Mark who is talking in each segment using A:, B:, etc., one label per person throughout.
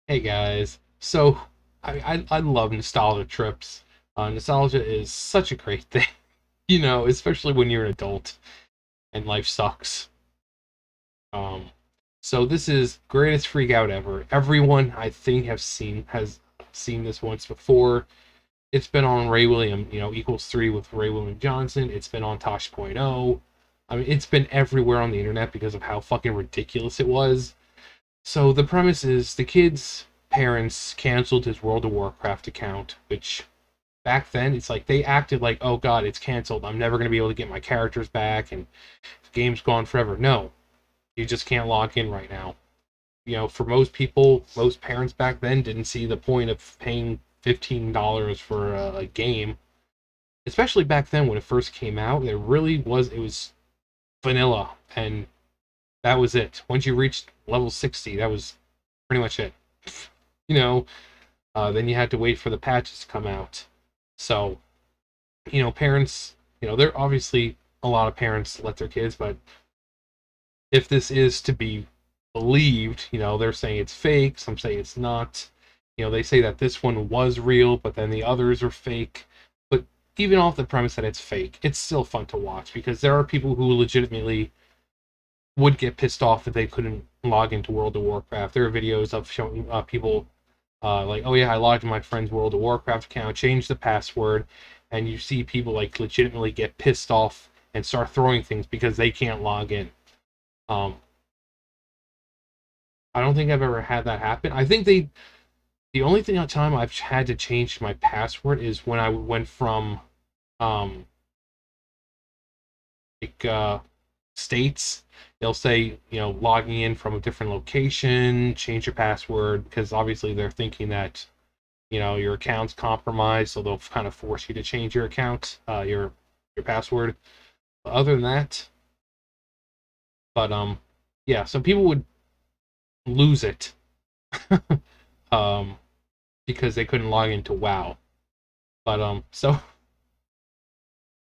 A: Hey guys, so I love nostalgia trips. Nostalgia is such a great thing, especially when you're an adult and life sucks. Um, so this is greatest freak out ever. Everyone I think has seen this once before. It's been on Ray William, equals three with Ray William Johnson. It's been on Tosh.0. I mean, it's been everywhere on the internet because of how fucking ridiculous it was. So the premise is the kid's parents canceled his World of Warcraft account, which back then it's like they acted like, oh god, it's canceled. I'm never going to be able to get my characters back and the game's gone forever. No, you just can't log in right now. For most people, most parents back then didn't see the point of paying $15 for a game, especially back then when it first came out. It was vanilla, and that was it. Once you reached level 60, that was pretty much it. you know, then you had to wait for the patches to come out. So, parents, there obviously a lot of parents let their kids, but if this is to be believed, they're saying it's fake, some say it's not. They say that this one was real, but then the others are fake. But even off the premise that it's fake, it's still fun to watch because there are people who legitimately would get pissed off if they couldn't log into World of Warcraft. There are videos of showing people like, oh yeah, I logged in my friend's World of Warcraft account, changed the password, and you see people like legitimately get pissed off and start throwing things because they can't log in. Um, I don't think I've ever had that happen. I think the only time I've had to change my password is when I went from um, like states. They'll say, logging in from a different location, change your password, because obviously they're thinking that, your account's compromised, so they'll kind of force you to change your account, your password. But other than that, but yeah, so people would lose it, um, because they couldn't log into WoW. But so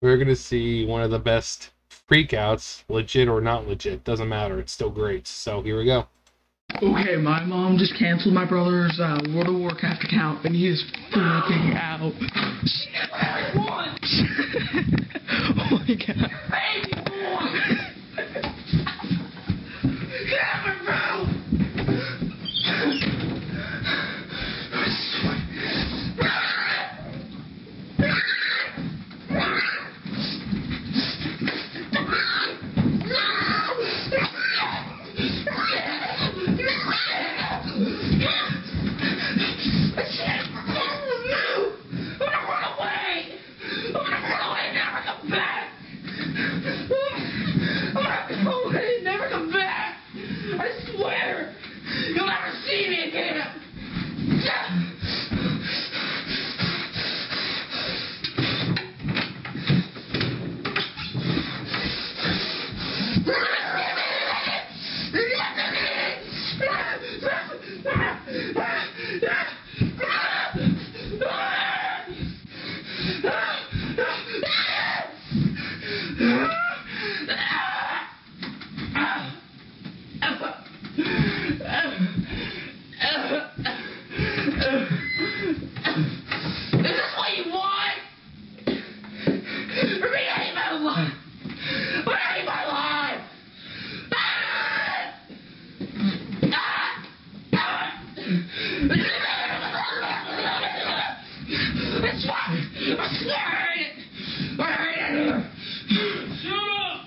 A: we're gonna see one of the best freakouts, legit or not legit, doesn't matter. It's still great. So here we go.
B: Okay, my mom just canceled my brother's World of Warcraft account, and he is freaking out. Oh my god. Baby boy! Never, bro! Never come back! I swear! You'll never see me again! It's fine! I swear I hate it! I hate it! Shut up!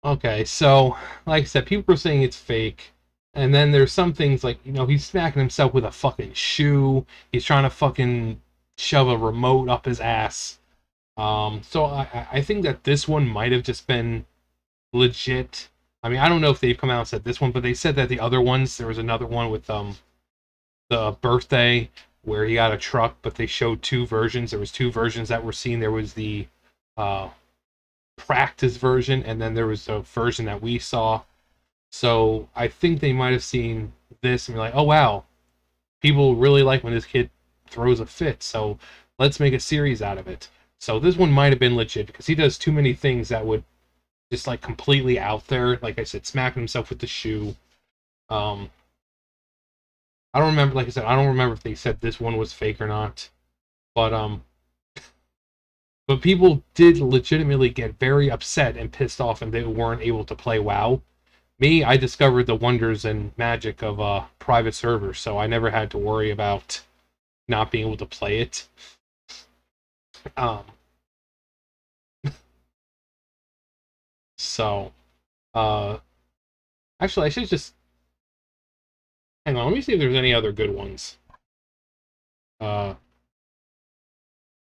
A: Okay, so like I said, people are saying it's fake, and then there's some things like he's smacking himself with a fucking shoe. He's trying to fucking shove a remote up his ass. So I think that this one might have just been legit. I mean, I don't know if they've come out and said this one, but they said that the other ones, there was another one with the birthday where he got a truck, but they showed two versions. There was two versions that were seen. There was the practice version, and then there was a version that we saw. So I think they might have seen this and be like, oh wow, people really like when this kid throws a fit, so let's make a series out of it. So this one might have been legit, because he does too many things that would just like completely out there. Like I said, smacking himself with the shoe. I don't remember, like I said, I don't remember if they said this one was fake or not. But people did legitimately get very upset and pissed off, and they weren't able to play WoW. Me, I discovered the wonders and magic of private servers, so I never had to worry about not being able to play it. So, actually, I should just hang on. Let me see if there's any other good ones. Yeah,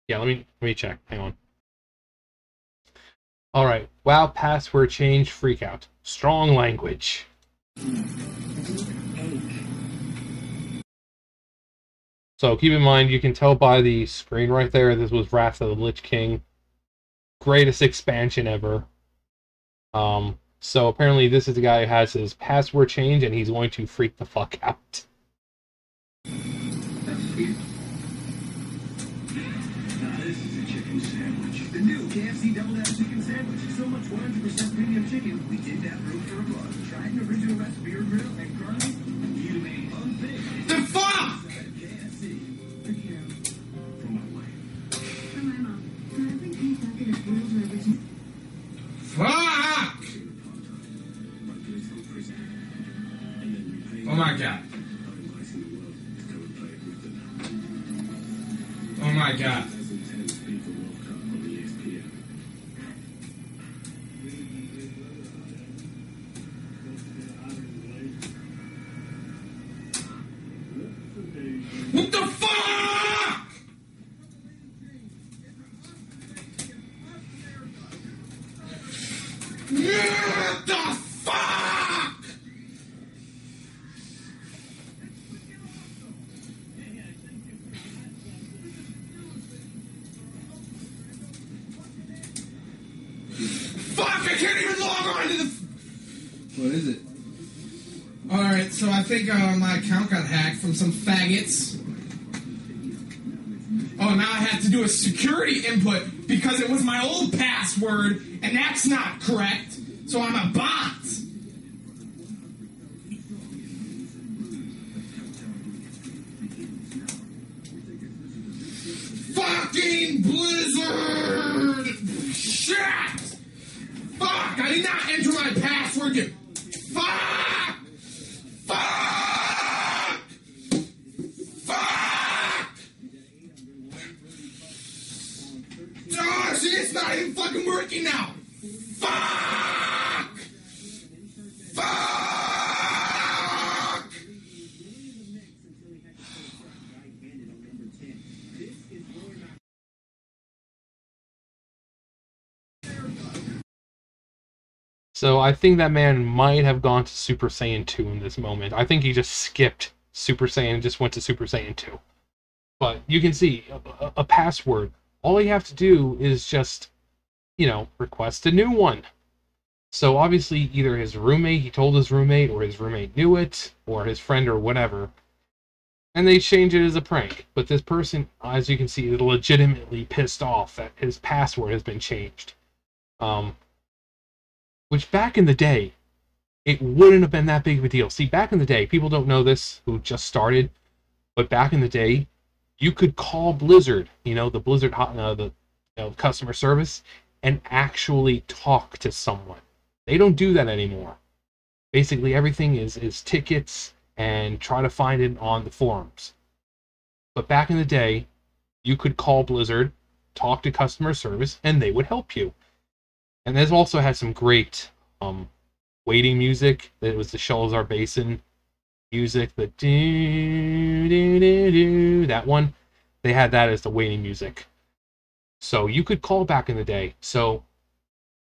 A: let me check. Hang on. All right, WoW password change freakout. Strong language. So keep in mind, you can tell by the screen right there, this was Wrath of the Lich King. Greatest expansion ever. So apparently this is the guy who has his password change, and he's going to freak the fuck out.
C: This is a chicken sandwich. The new KFC Double Down Chicken Sandwich. So much 100% premium chicken. We did that room for a buck. Tried an original recipe or grill and currently you made one thing.
B: The fuck!
C: KFC. For my wife.
D: For my mom. Can I bring any bucket of grilled original?
B: Fuck! Oh my god. Oh my god. What the fuck? What the fuck? Fuck, I can't even log on to the...
E: What is it? Alright, so I think my account got hacked from some faggots.
B: Oh, now I have to do a security input because it was my old password, and that's not correct. So I'm a bot. Fucking Blizzard! Shit! Fuck! I did not enter my password. You... Fuck! Fuck! Fuck! Oh, shit, it's not even fucking working now! Fuck! Fuck!
A: So I think that man might have gone to Super Saiyan 2 in this moment. I think he just skipped Super Saiyan and just went to Super Saiyan 2. But you can see a password. All you have to do is just, you know, request a new one. So obviously either his roommate, he told his roommate, or his roommate knew it, or his friend or whatever. And they change it as a prank. But this person, as you can see, is legitimately pissed off that his password has been changed. Which back in the day, it wouldn't have been that big of a deal. See, back in the day, people don't know this who just started, but back in the day, you could call Blizzard, you know, the Blizzard customer service, and actually talk to someone. They don't do that anymore. Basically, everything is tickets and try to find it on the forums. But back in the day, you could call Blizzard, talk to customer service, and they would help you. And this also had some great waiting music. It was the Shelzar Basin music, the do that one. They had that as the waiting music. So you could call back in the day. So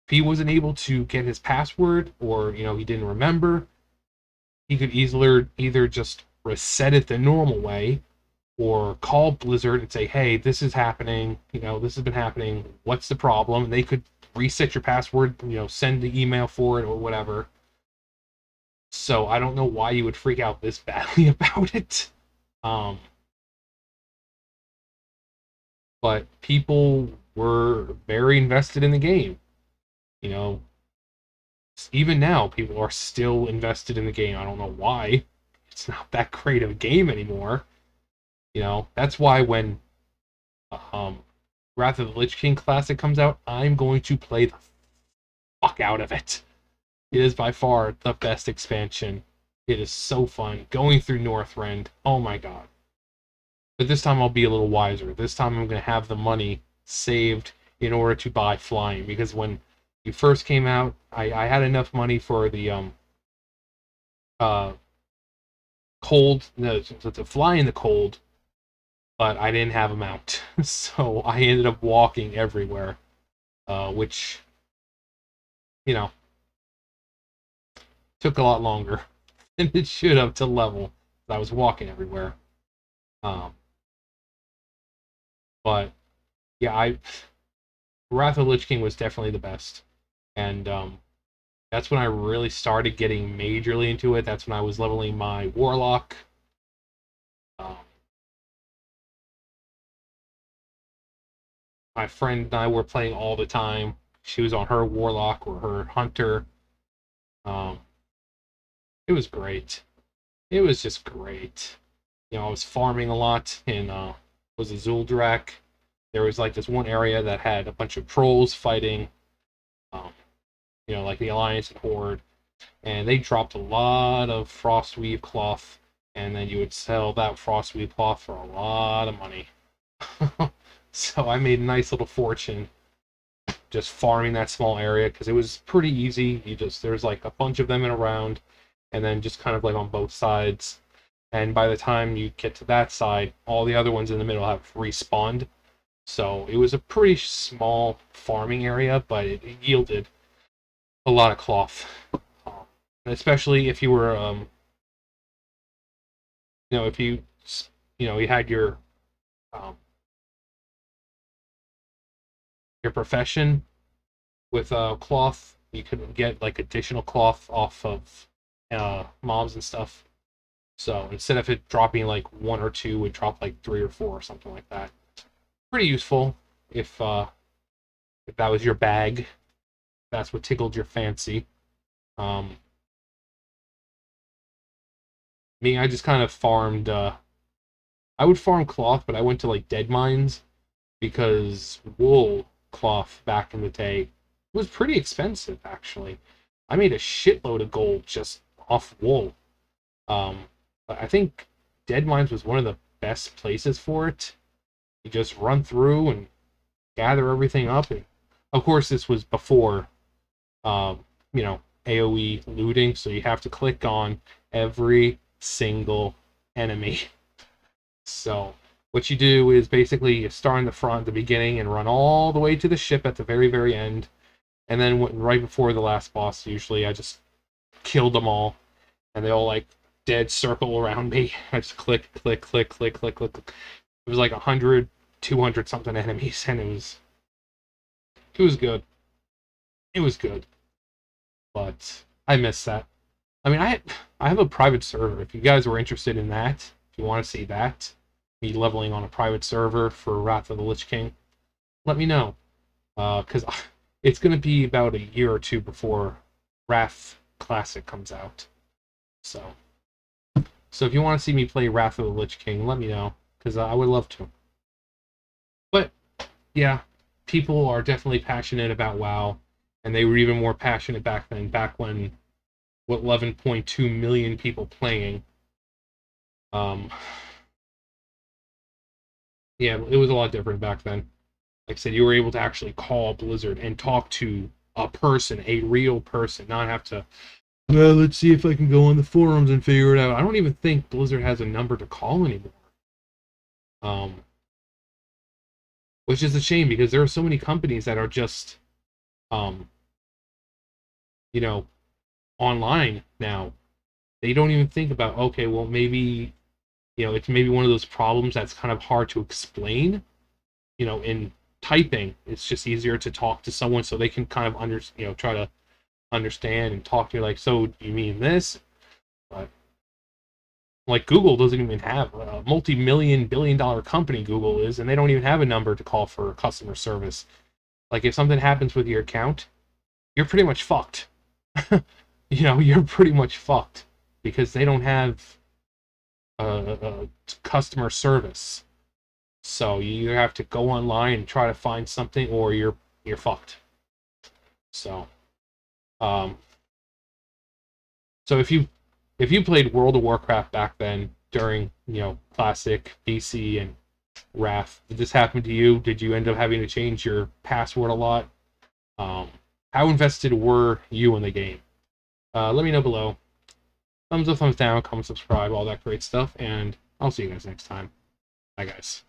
A: if he wasn't able to get his password, or you know he didn't remember, he could easily either just reset it the normal way, or call Blizzard and say, hey, this is happening, this has been happening, what's the problem? And they could reset your password, send the email for it or whatever. So I don't know why you would freak out this badly about it. But people were very invested in the game. Even now, people are still invested in the game. I don't know why. It's not that great of a game anymore. That's why when Wrath of the Lich King Classic comes out, I'm going to play the fuck out of it. It is by far the best expansion. It is so fun. Going through Northrend, oh my god. But this time I'll be a little wiser. This time I'm going to have the money saved in order to buy flying. Because when you first came out, I had enough money for the to fly in the cold, but I didn't have a mount. So I ended up walking everywhere, which, took a lot longer than it should have to level. I was walking everywhere. But yeah, Wrath of the Lich King was definitely the best. And that's when I really started getting majorly into it. That's when I was leveling my Warlock. My friend and I were playing all the time. She was on her Warlock or her Hunter. It was great. It was just great. I was farming a lot in was a Zul'Drak. There was like this one area that had a bunch of trolls fighting, like the Alliance and Horde, and they dropped a lot of Frostweave cloth, and then you would sell that Frostweave cloth for a lot of money. So I made a nice little fortune just farming that small area, because it was pretty easy. There's like a bunch of them in a round, and then just kind of like on both sides. And by the time you get to that side, all the other ones in the middle have respawned. So it was a pretty small farming area, but it yielded a lot of cloth. Especially if you were, if you had your profession with cloth, you could get like additional cloth off of mobs and stuff. So instead of it dropping like 1 or 2, it would drop like 3 or 4 or something like that. Pretty useful if that was your bag. That's what tickled your fancy. Me, I just kind of farmed. I would farm cloth, but I went to like dead mines because wool cloth back in the day was pretty expensive. Actually, I made a shitload of gold just off wool. But I think dead mines was one of the best places for it. You just run through and gather everything up. And of course, this was before, AoE looting, so you have to click on every single enemy. So what you do is basically you start in the front at the beginning and run all the way to the ship at the very, very end. And then right before the last boss, usually I just killed them all. And they all like dead circle around me. I just click, click, click, click, click, click. It was like 100, 200 something enemies, and it was good. It was good. But I miss that. I mean, I have a private server. If you guys were interested in that, if you want to see that, me leveling on a private server for Wrath of the Lich King, let me know. Because it's going to be about a year or two before Wrath Classic comes out. So if you want to see me play Wrath of the Lich King, let me know, because I would love to. But, yeah, people are definitely passionate about WoW, and they were even more passionate back then, back when, 11.2 million people playing. Yeah, it was a lot different back then. Like I said, you were able to actually call Blizzard and talk to a person, a real person, not have to, well, let's see if I can go on the forums and figure it out. I don't even think Blizzard has a number to call anymore. Which is a shame, because there are so many companies that are just, online now. They don't even think about, okay, well, maybe, it's maybe one of those problems that's kind of hard to explain, in typing. It's just easier to talk to someone so they can kind of try to understand and talk to you like, so do you mean this? But like Google doesn't even have a multi-million billion-dollar company. Google is, and they don't even have a number to call for customer service. Like if something happens with your account, you're pretty much fucked. You're pretty much fucked because they don't have customer service. So you have to go online and try to find something, or you're fucked. So, so if you played World of Warcraft back then during Classic, BC, and Wrath, did this happen to you? Did you end up having to change your password a lot? How invested were you in the game? Let me know below. Thumbs up, thumbs down, comment, subscribe, all that great stuff, and I'll see you guys next time. Bye, guys.